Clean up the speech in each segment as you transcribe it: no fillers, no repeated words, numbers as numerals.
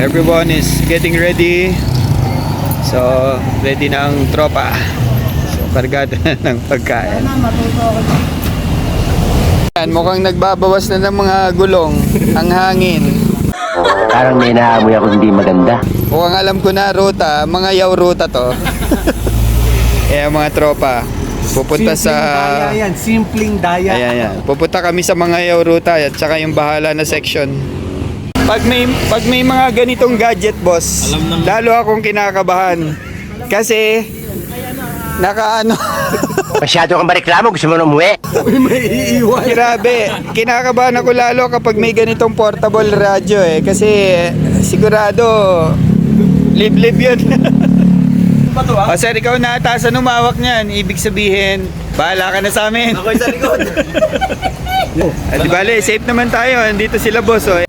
everyone is getting ready. So, ready na ang tropa. So, kargado na ng pagkain. Yan, mukhang nagbabawas na ng mga gulong ang hangin. Parang may naamoy ako hindi maganda. Mukhang alam ko na ruta, mga yaw ruta to. Eh, mga tropa. Pupunta Daya yan, simpleng daya. Ayan. Pupunta kami sa mga yaw ruta at saka yung bahala na section. Pag may mga ganitong gadget, boss, lalo akong kinakabahan. Kasi nakaano. Masyado kang bariklamo, gusto mo na umuwi? May iiwan. Grabe, kinakabahan ako lalo kapag may ganitong portable radio eh. Kasi sigurado liblib yun. O sir, ikaw na atasan umawak niyan. Ibig sabihin, bahala ka na sa amin. Ako'y sa likod. Di bale, safe naman tayo. Andito sila, boss. Oh.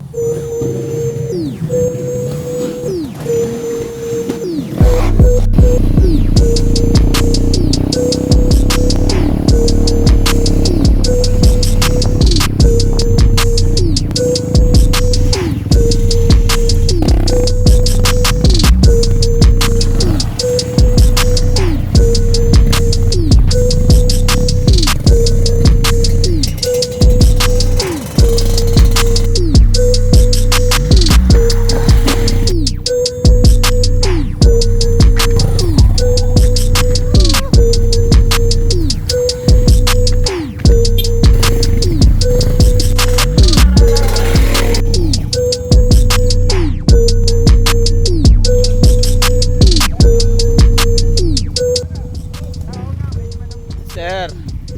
Sir,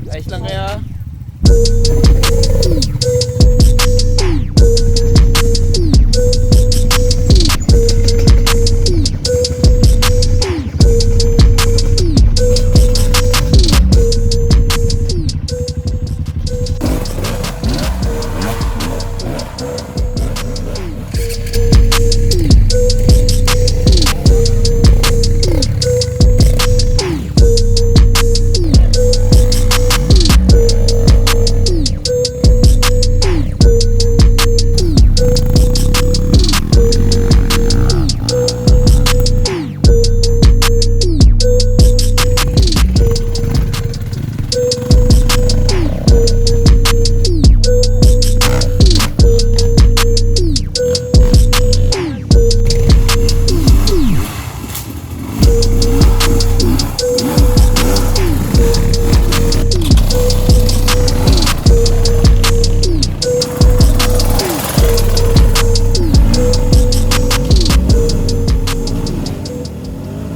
ayos lang kayo?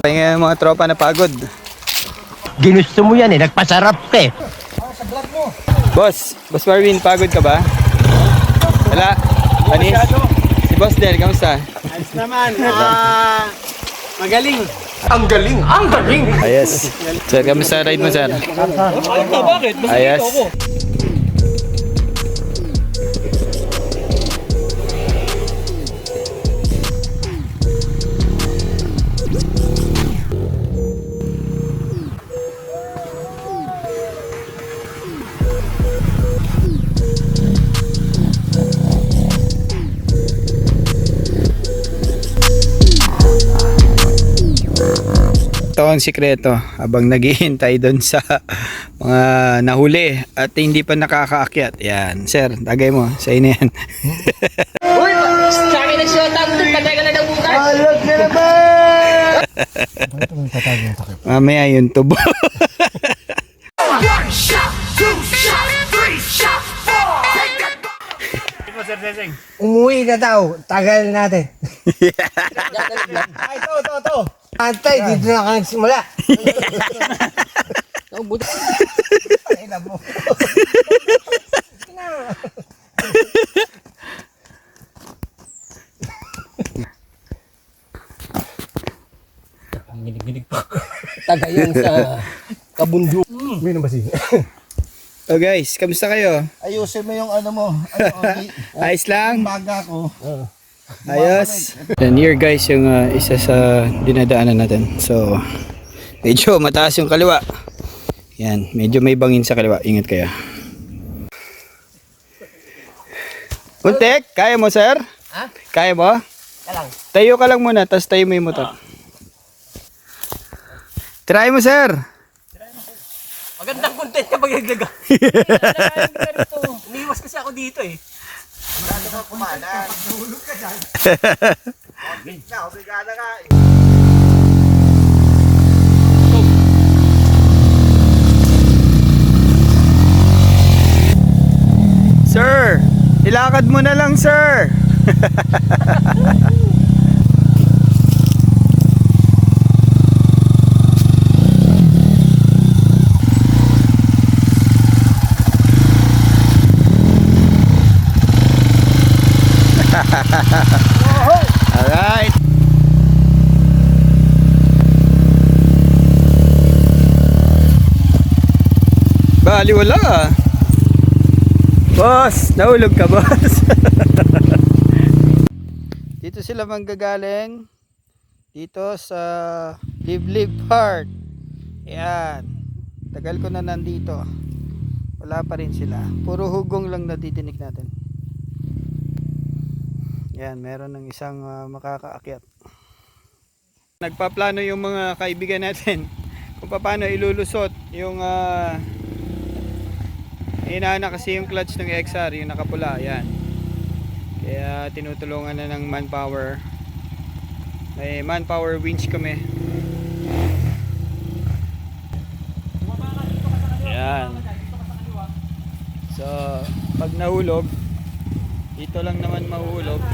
Pahinga yung mga tropa na pagod. Ginusto mo yan eh, nagpasarap ka eh. Boss Marvin, pagod ka ba? Wala? Panis? Si Boss Del, kamusta? Ayos naman. Magaling. Ayos. Sir, kamusta ride mo, sir? Bakit? Ayos. Ito ang sikreto habang naghihintay doon sa mga nahuli at hindi pa nakakaakyat. Yan, sir, tagay mo sa inyo yan. Uy, sa akin nagsuota mo doon, patay ka na daw bukas. Alok na naman! Mamaya yung tubo. Umuwi na daw. Tagal natin. Ay, ito. Antay, dito na ka nagsimula. Ay, na mo. Ginig pa. Tagayan sa kabundok. May nabasi. So guys, kamusta kayo? Ayusin mo yung ano mo. Ayos lang? Baga ko. Ayos. And here guys, yung isa sa dinadaanan natin. So, medyo mataas yung kaliwa. Yan, medyo may bangin sa kaliwa. Ingat kayo. Untek, kaya mo sir? Ha? Kaya mo? Kalang. Tayo ka lang muna, tapos tayo mo yung motor. Try mo, sir. Magandang content kapag naglaga. Umiiwas kasi ako dito eh. Marado ka kumanan. Pag nahulog ka dyan. Obligada ka eh. Sir, ilakad mo na lang, sir. Alright. Baliwala ah. Boss, nahulog ka, boss. Dito sila manggagaling. Dito sa Liblib Park. Ayan. Tagal ko na nandito. Wala pa rin sila. Puro hugong lang natitinig natin. Ayan, meron ng isang makakaakyat. Nagpaplano yung mga kaibigan natin kung paano ilulusot yung inaana kasi yung clutch ng XR, yung nakapula, yan. Kaya tinutulungan na ng manpower. May manpower winch kami. Yan. So, pag nahulog, dito lang naman mahuhulog.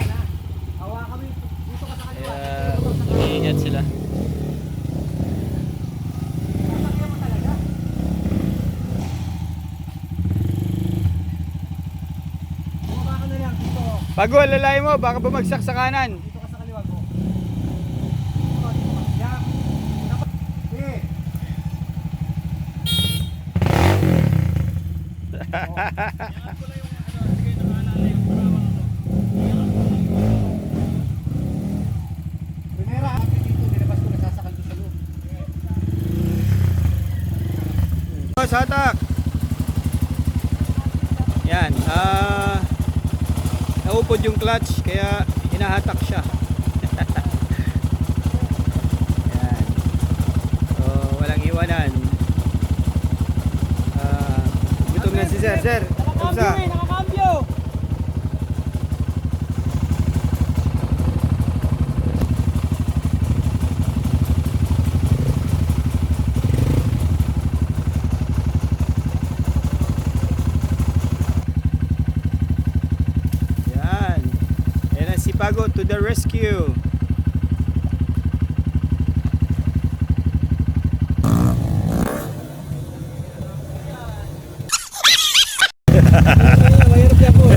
Kaya, iingat sila. Bago, lalay mo, baka bumagsak sa kanan. Dito ka sa kaliwa ko. Sige. Primera, dito nilabas ko nasasakal ko sa loob. Boss, hatak. Yan, naupod yung clutch kaya hinahatak siya. Yan. So, walang iwanan. Gutom na si sir. Sir, kamusta? Nakakambyo! Bago to the rescue. Mahirap yan po.